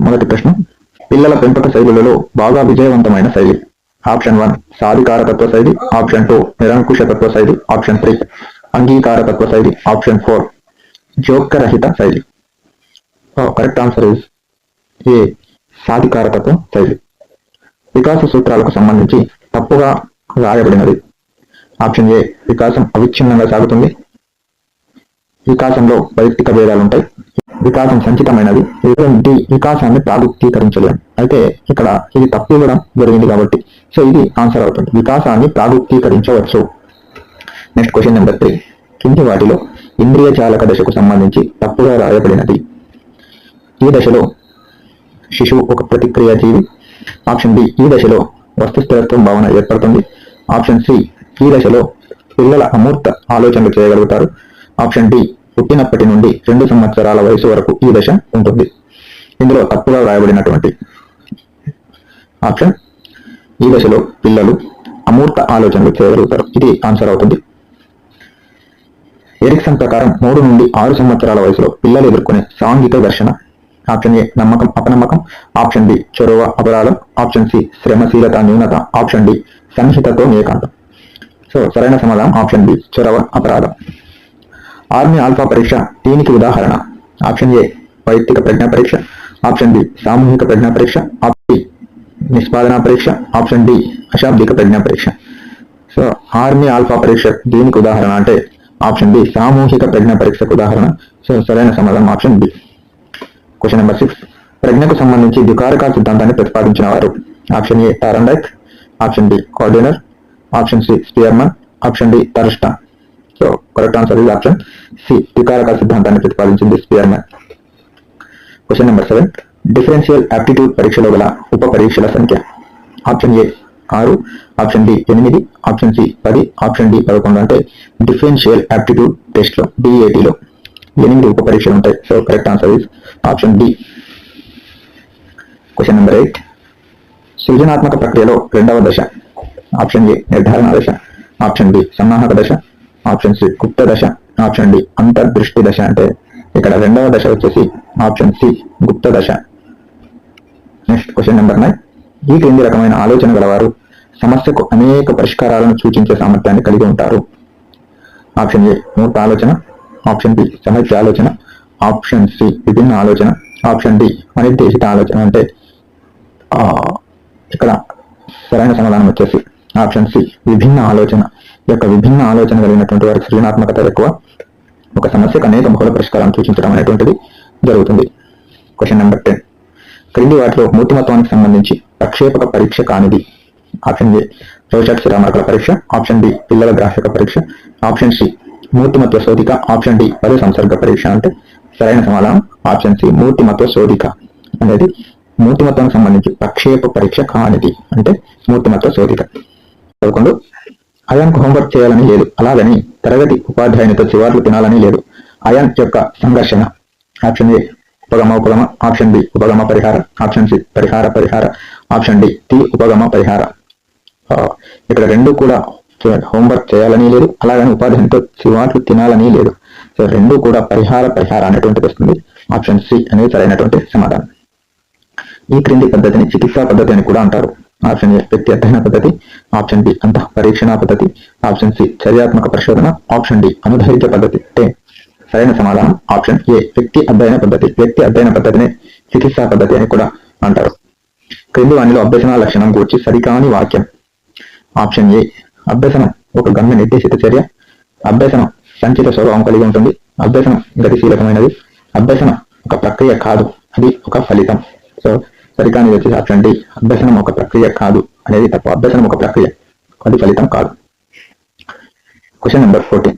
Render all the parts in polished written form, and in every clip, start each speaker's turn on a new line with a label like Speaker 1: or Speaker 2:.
Speaker 1: మొదటి ప్రశ్న, పిల్లల పెంపక శైలులలో బాగా విజయవంతమైన శైలి. ఆప్షన్ 1 సాధికారకత్వ శైలి, ఆప్షన్ 2 నిరంకుశతత్వ శైలి, ఆప్షన్ 3 అంగీకారకత్వ శైలి, ఆప్షన్ 4 జోక్యరహిత శైలి. కరెక్ట్ ఆన్సర్ ఇస్ ఏ, సాధికారకత్వ శైలి. వికాస సూత్రాలకు సంబంధించి తప్పుగా రాయబడినది. ఆప్షన్ ఏ, వికాసం అవిచ్ఛిన్నంగా సాగుతుంది, వికాసంలో వైయక్తిక భేదాలుంటాయి, వికాసం సంచితమైనది, వికాసాన్ని ప్రాగుక్తీకరించలేము. అయితే ఇక్కడ ఇది తప్పు ఇవ్వడం జరిగింది కాబట్టి సో ఇది ఆన్సర్ అవుతుంది, వికాసాన్ని ప్రాగుక్తీకరించవచ్చు. నెక్స్ట్ క్వశ్చన్ నెంబర్ 3, కింది వాటిలో ఇంద్రియ చాలక దశకు సంబంధించి తప్పుగా రాయబడినది. ఈ దశలో శిశువు ఒక ప్రతిక్రియ జీవి. ఆప్షన్ బి, ఈ దశలో వస్తు స్థిరత్వం భావన ఏర్పడుతుంది. ఆప్షన్ సి, ఈ దశలో పిల్లల అమూర్త ఆలోచనలు చేయగలుగుతారు. ఆప్షన్ డి, పుట్టినప్పటి నుండి 2 సంవత్సరాల వయసు వరకు ఈ దశ ఉంటుంది. ఇందులో తప్పుగా వ్రాయబడినటువంటి ఆప్షన్, ఈ దశలో పిల్లలు అమూర్త ఆలోచనలు చేయగలుగుతారు. ఇది ఆన్సర్ అవుతుంది. ఎరిక్సన్ ప్రకారం 3 నుండి 6 సంవత్సరాల వయసులో పిల్లలు ఎదుర్కొనే సాంఘిక ఘర్షణ. ఆప్షన్ ఏ, నమ్మకం అపనమ్మకం. ఆప్షన్ బి, చొరవ అపరాధం. ఆప్షన్ సి, శ్రమశీలత న్యూనత. ఆప్షన్ డి, సంహితతో ఏకాంతం. సో సరైన సమాధానం ఆప్షన్ బి, చొరవ అపరాధం. ఆర్మీ ఆల్ఫా పరీక్ష దీనికి ఉదాహరణ. ఆప్షన్ ఏ, వైయక్తిక ప్రజ్ఞా పరీక్ష. ఆప్షన్ బి, సామూహిక ప్రజ్ఞా పరీక్ష. ఆప్షన్ బి, నిష్పాదన పరీక్ష. ఆప్షన్ డి, అశాబ్దిక ప్రజ్ఞా పరీక్ష. సో ఆర్మీ ఆల్ఫా పరీక్ష దీనికి ఉదాహరణ అంటే ఆప్షన్ బి, సామూహిక ప్రజ్ఞా పరీక్షకు ఉదాహరణ. సో సరైన సమాధానం ఆప్షన్ బి. క్వశ్చన్ నెంబర్ 6, ప్రజ్ఞకు సంబంధించి ద్వికారక సిద్ధాంతాన్ని ప్రతిపాదించిన వారు. Option A, Thorndike. Option B, Gardner. Option C, Spearman. Option D, Thurstone. So correct answer is option C, ద్వికారక సిద్ధాంతాన్ని ప్రతిపాదించింది Spearman. Question number 7, differential aptitude పరీక్షలో గల ఉప పరీక్షల సంఖ్య. Option A 6, option D 8, option C 10, option D 11. అంటే differential aptitude test లో డిఏటిలో 8 ఉప పరీక్షలు ఉంటాయి. So correct answer is option D. Question number 8, సృజనాత్మక ప్రక్రియలో 2వ దశ. ఆప్షన్ ఏ, నిర్ధారణ దశ. ఆప్షన్ బి, సన్నాహక దశ. ఆప్షన్ సి, గుప్త దశ. ఆప్షన్ డి, అంతర్దృష్టి దశ. అంటే ఇక్కడ 2వ దశ వచ్చేసి ఆప్షన్ సి, గుప్త దశ. నెక్స్ట్ క్వశ్చన్ నెంబర్ 9, ఈ క్రింది రకమైన ఆలోచన గలవారు సమస్యకు అనేక పరిష్కారాలను సూచించే సామర్థ్యాన్ని కలిగి ఉంటారు. ఆప్షన్ ఏ, మూర్త ఆలోచన. ఆప్షన్ బి, సమస్య ఆలోచన. ఆప్షన్ సి, విభిన్న ఆలోచన. ఆప్షన్ డి, అనిర్దేశిత ఆలోచన. అంటే ఇక్కడ సరైన సమాధానం వచ్చేసి ఆప్షన్ సి, విభిన్న ఆలోచన. యొక్క విభిన్న ఆలోచన కలిగినటువంటి వారికి సృజనాత్మకత ఎక్కువ. ఒక సమస్యకు అనేక బహుళ పరిష్కారాలను సూచించడం అనేటువంటిది జరుగుతుంది. క్వశ్చన్ నెంబర్ 10, క్రింది వాటిలో మూర్తిమత్వానికి సంబంధించి ప్రక్షేపక పరీక్ష కానిది. ఆప్షన్ ఏ, రోషట్ శిరామరకల పరీక్ష. ఆప్షన్ బి, పిల్లల గ్రాహక పరీక్ష. ఆప్షన్ సి, మూర్తిమత్వ శోధిక. ఆప్షన్ డి, పద సంసర్గ పరీక్ష. అంటే సరైన సమాధానం ఆప్షన్ సి, మూర్తిమత్వ శోధిక అనేది మూర్తిమత్వానికి సంబంధించి ప్రక్షేప పరీక్ష కానిది. అంటే మూర్తిమత్వ శోధిక. చదువుకుంటూ, అయాన్కు హోంవర్క్ చేయాలని లేదు, అలాగని తరగతి ఉపాధ్యాయునితో చివాట్లు తినాలని లేదు. అయాన్ యొక్క సంఘర్షణ. ఆప్షన్ ఏ, ఉపగమ ఉపగమ. ఆప్షన్ బి, ఉపగమ పరిహార. ఆప్షన్ సి, పరిహార పరిహార. ఆప్షన్ డి, ఉపగమ పరిహార. ఇక్కడ 2 కూడా హోంవర్క్ చేయాలని లేదు, అలాగని ఉపాధ్యాయునితో చివాట్లు తినాలని లేదు. సో 2 కూడా పరిహార పరిహార అనేటువంటిది వస్తుంది. ఆప్షన్ సి అనేది సరైనటువంటి సమాధానం. ఈ క్రింది పద్ధతిని చికిత్సా పద్ధతి అని కూడా అంటారు. ఆప్షన్ ఏ, వ్యక్తి అధ్యయన పద్ధతి. ఆప్షన్ బి, అంతః పరీక్షణ పద్ధతి. ఆప్షన్ సి, చర్యాత్మక పరిశోధన. ఆప్షన్ డి, అనుధైర్య పద్ధతి. అంటే సరైన సమాధానం ఆప్షన్ ఏ, వ్యక్తి అధ్యయన పద్ధతి. వ్యక్తి అధ్యయన పద్ధతిని చికిత్సా పద్ధతి అని కూడా అంటారు. క్రింది వానిలో అభ్యసన లక్షణం గురించి సరికాని వాక్యం. ఆప్షన్ ఏ, అభ్యసనం ఒక గమ్య నిర్దేశిత చర్య. అభ్యసనం సంచిత స్వభావం కలిగి ఉంటుంది. అభ్యసనం గతిశీలకమైనది. అభ్యసనం ఒక ప్రక్రియ కాదు, అది ఒక ఫలితం. సో సరికాని వచ్చేసి ఆప్షన్ డి, అభ్యసనం ఒక ప్రక్రియ కాదు అనేది తప్పు. అభ్యసనం ఒక ప్రక్రియ, అది ఫలితం కాదు. క్వశ్చన్ నెంబర్ 14,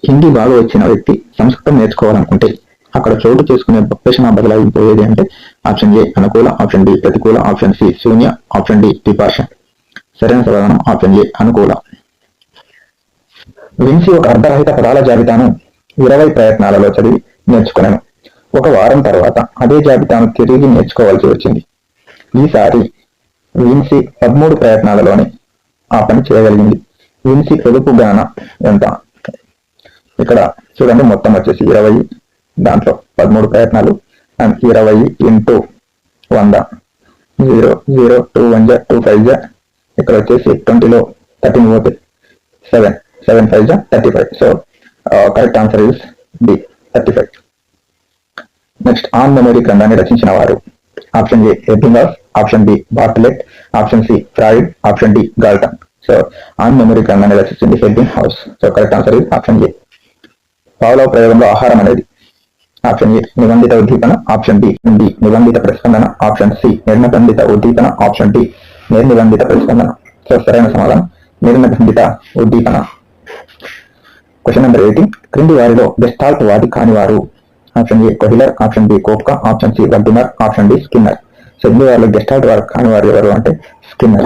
Speaker 1: హిందీ బాగా వచ్చిన వ్యక్తి సంస్కృతం నేర్చుకోవాలనుకుంటే అక్కడ చోటు చేసుకునే అభ్యసన బదలాయింపు ఏది అంటే ఆప్షన్ ఏ, అనుకూల. ఆప్షన్ డి, ప్రతికూల. ఆప్షన్ సి, శూన్య. ఆప్షన్ డి, ద్విభాష. సరైన సమాధానం ఆప్షన్ ఏ, అనుకూల. విన్సీ ఒక అర్ధరహిత పదాల జాబితాను 20 ప్రయత్నాలలో చదివి నేర్చుకున్నాను. 1 వారం తర్వాత అదే జాబితాను తిరిగి నేర్చుకోవాల్సి వచ్చింది. ఈసారి విన్సీ 13 ప్రయత్నాలలోనే ఆ పని చేయగలిగింది. విన్సీ పొదుపు గణన ఎంత? ఇక్కడ చూడండి, మొత్తం వచ్చేసి 20, దాంట్లో 13 ప్రయత్నాలు, అండ్ 20 ఇంటూ 100, 0 0 2 1 2 5 ఇక్కడ వచ్చేసి 20లో 13 పోతే 7 7 5 35. So correct answer is D 35. Next on memory గ్రంథాన్ని రచించిన వారు? Option A Ebbinghaus, option B Bartlett, option C Freud, option D Galton. So on memory గ్రంథాన్ని రచించింది Ebbinghaus. So correct answer is option A. Pavlov ప్రయోగంలో ఆహారం అనేది? Option A నిబంధిత ఉద్దీపన, option B నిబంధిత ప్రతిస్పందన, ఆప్షన్ సి నిర్నిబంధిత ఉద్దీపన, ఆప్షన్ డి నిర్నిబంధిత ప్రతిస్పందన. So సరైన సమాధానం నిర్నిబంధిత ఉద్దీపన. Question number 18. క్రింది వారిలో గెస్టాల్ట్ వాది కాని వారు? Option A Kohler, option B Koffka, option C Wertheimer, option D Skinner. So క్రింది వారిలో గెస్టాల్ట్ వారు కాని వారు ఎవరు అంటే స్కిన్నర్.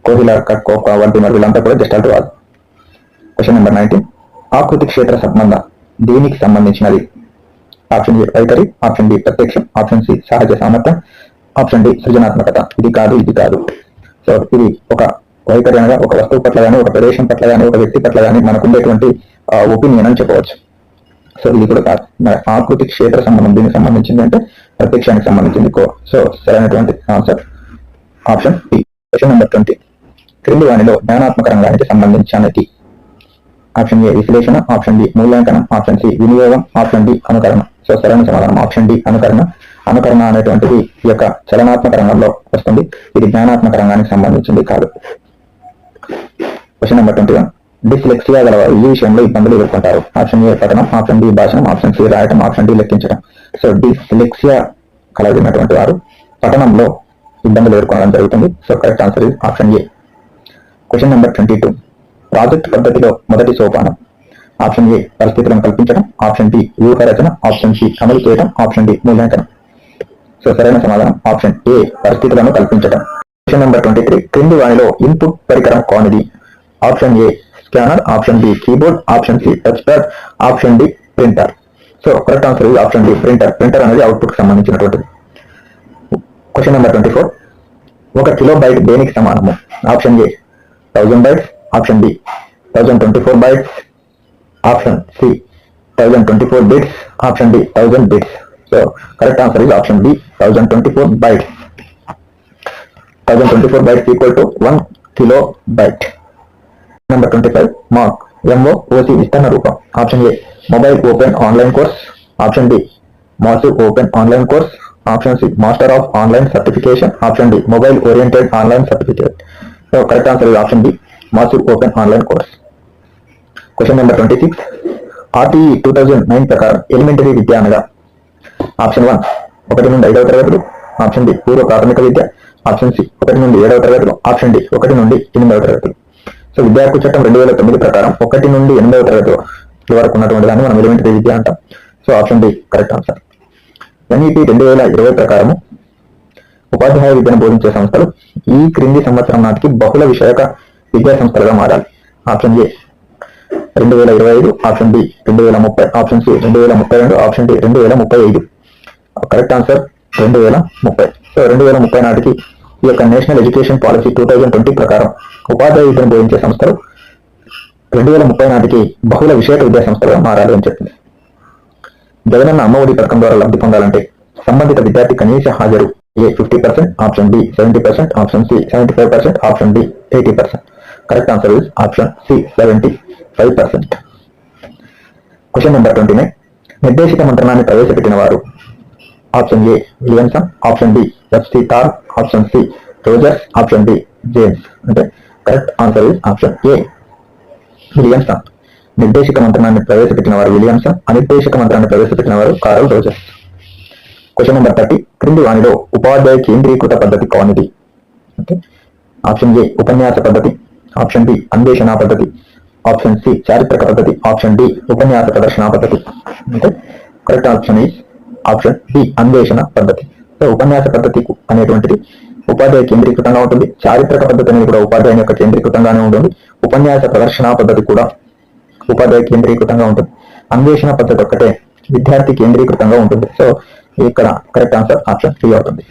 Speaker 1: కోహిలర్, కోప్కా, వల్టిమర్ వీళ్ళంతా కూడా గెస్టాల్ట్ వారు. Question number 19. ఆకృతి క్షేత్ర సంబంధం దేనికి సంబంధించినది? ఆప్షన్ ఏ వైఖరి, ఆప్షన్ బి ప్రత్యక్షం, ఆప్షన్ సి సహజ సామర్థ్యం, ఆప్షన్ డి సృజనాత్మకత. ఇది కాదు. సో ఇది ఒక వైఖరి అనగా ఒక వస్తువు పట్ల కానీ, ఒక ప్రదేశం పట్ల కానీ, ఒక వ్యక్తి పట్ల కానీ మనకు ఉండేటువంటి ఒపీనియన్ అని చెప్పవచ్చు. సో ఇది కూడా కాదు. ఆకృతి క్షేత్ర సంబంధం దీనికి సంబంధించింది అంటే ప్రత్యక్షానికి సంబంధించింది. సో సరైనటువంటి answer option B. Question number 20. క్రింది వానిలో జ్ఞానాత్మక రంగానికి సంబంధించినది? ఆప్షన్ ఏ విశ్లేషణ, ఆప్షన్ బి మూల్యాంకనం, ఆప్షన్ సి వినియోగం, ఆప్షన్ డి అనుకరణ. సో సరైన సమాధానం ఆప్షన్ డి అనుకరణ. అనుకరణ అనేటువంటిది ఈ యొక్క చలనాత్మక రంగంలో వస్తుంది. ఇది జ్ఞానాత్మక రంగానికి సంబంధించింది కాదు. Question number 21. డిస్లెక్సియా గల వారు ఈ విషయంలో ఇబ్బందులు ఎదుర్కొంటారు? ఆప్షన్ ఏ పఠనం, ఆప్షన్ బి భాషణం, ఆప్షన్ సి రాయటం, ఆప్షన్ డి లెక్కించడం. సో డిస్లెక్సియా కలిగినటువంటి వారు పఠనంలో ఇబ్బందులు ఎదుర్కొనడం జరుగుతుంది. So correct answer is option A. Question number 22. Project పద్ధతిలో మొదటి సోపానం? ఆప్షన్ ఏ పరిస్థితులను కల్పించడం, ఆప్షన్ బి వ్యూహ రచన, ఆప్షన్ సి అమలు చేయడం, ఆప్షన్ డి మూల్యాంకనం. సో సరైన సమాధానం ఆప్షన్ ఏ పరిస్థితులను కల్పించడం. Question number 23. క్రింది వానిలో ఇన్పుట్ పరికరం కానిది? Option A scanner, option B keyboard, option C touch pad, option D printer. So correct answer is option D printer. Printer అనేది అవుట్పుట్ కి సంబంధించినటువంటిది. Question number 24. 1 కిలోబైట్ దేనికి సమానము? Option A 1000 bytes, option B 1024 bytes, option C 1024 bits, option D 1000 bits. So correct answer is option B 1024 bytes. 1024 bytes equal to 1 kilobyte. Number 25. Mark MOOC విస్తరణ రూపం? Option A mobile open online course, option B massive open online course, option C master of online certification, option D mobile oriented online certificate. So correct answer is option B massive open online course. Question number 26. RTE 2009 ప్రకారం elementary విద్య అనగా? Option 1 1 నుండి 5వ తరగతులు, option B పూర్వ ప్రాథమిక విద్య, option C 1 నుండి 7వ తరగతులు, ఆప్షన్ డి 1 నుండి 8వ తరగతులు. సో విద్యా హక్కు చట్టం 2009 ప్రకారం 1 నుండి 8వ తరగతి వరకు ఉన్నటువంటి దాన్ని మనం ఎలిమెంటరీ విద్య అంటాం. So option D correct answer. NEP 2020 ప్రకారం ఉపాధ్యాయ విద్యను బోధించే సంస్థలు ఈ క్రింది సంవత్సరం నాటికి బహుళ విషయక విద్యా సంస్థలుగా మారాలి? Option A 2025, option B 2030, option C 2032, option D 2035. Correct answer 2030. So 2030 నాటికి ఈ యొక్క నేషనల్ ఎడ్యుకేషన్ పాలసీ 2020 ప్రకారం ఉపాధ్యాయ విద్యను బోధించే సంస్థలు 2030 నాటికి బహుళ విషయక విద్యా సంస్థలుగా మారాలి అని చెప్పింది. జగనన్న అమ్మఒడి పథకం ద్వారా లబ్ధి పొందాలంటే సంబంధిత విద్యార్థి కనీస హాజరు A 50%, option B 70%, option C 75%, option D 80%. Correct answer is option C 75%. Question number 29. నిర్దేశిత మంత్రణాన్ని ప్రవేశపెట్టిన వారు? Option A Williamson, option B FC Tarr, option C Rogers, option D James. అంటే correct answer is option A Williamson. నిర్దేశిక మంత్రాన్ని ప్రవేశపెట్టిన వారు Williamson, అనిర్దేశక మంత్రాన్ని ప్రవేశపెట్టిన వారు కార్ల్ రోజర్స్. Question number 30. క్రింది వానిలో ఉపాధ్యాయ కేంద్రీకృత పద్ధతి కానిది? ఆప్షన్ ఏ ఉపన్యాస పద్ధతి, ఆప్షన్ బి అన్వేషణ పద్ధతి, ఆప్షన్ సి చారిత్రక పద్ధతి, ఆప్షన్ డి ఉపన్యాస ప్రదర్శన పద్ధతి. అంటే correct option is option B అన్వేషణ పద్ధతి. సో ఉపన్యాస పద్ధతి అనేటువంటిది ఉపాధ్యాయ కేంద్రీకృతంగా ఉంటుంది. చారిత్రక పద్ధతి అనేది కూడా ఉపాధ్యాయుని యొక్క కేంద్రీకృతంగానే ఉంటుంది. ఉపన్యాస ప్రదర్శన పద్ధతి కూడా ఉపాధ్యాయ కేంద్రీకృతంగా ఉంటుంది. అన్వేషణ పద్ధతి ఒక్కటే విద్యార్థి కేంద్రీకృతంగా ఉంటుంది. సో ఇక్కడ కరెక్ట్ ఆన్సర్ ఆప్షన్ 3 అవుతుంది.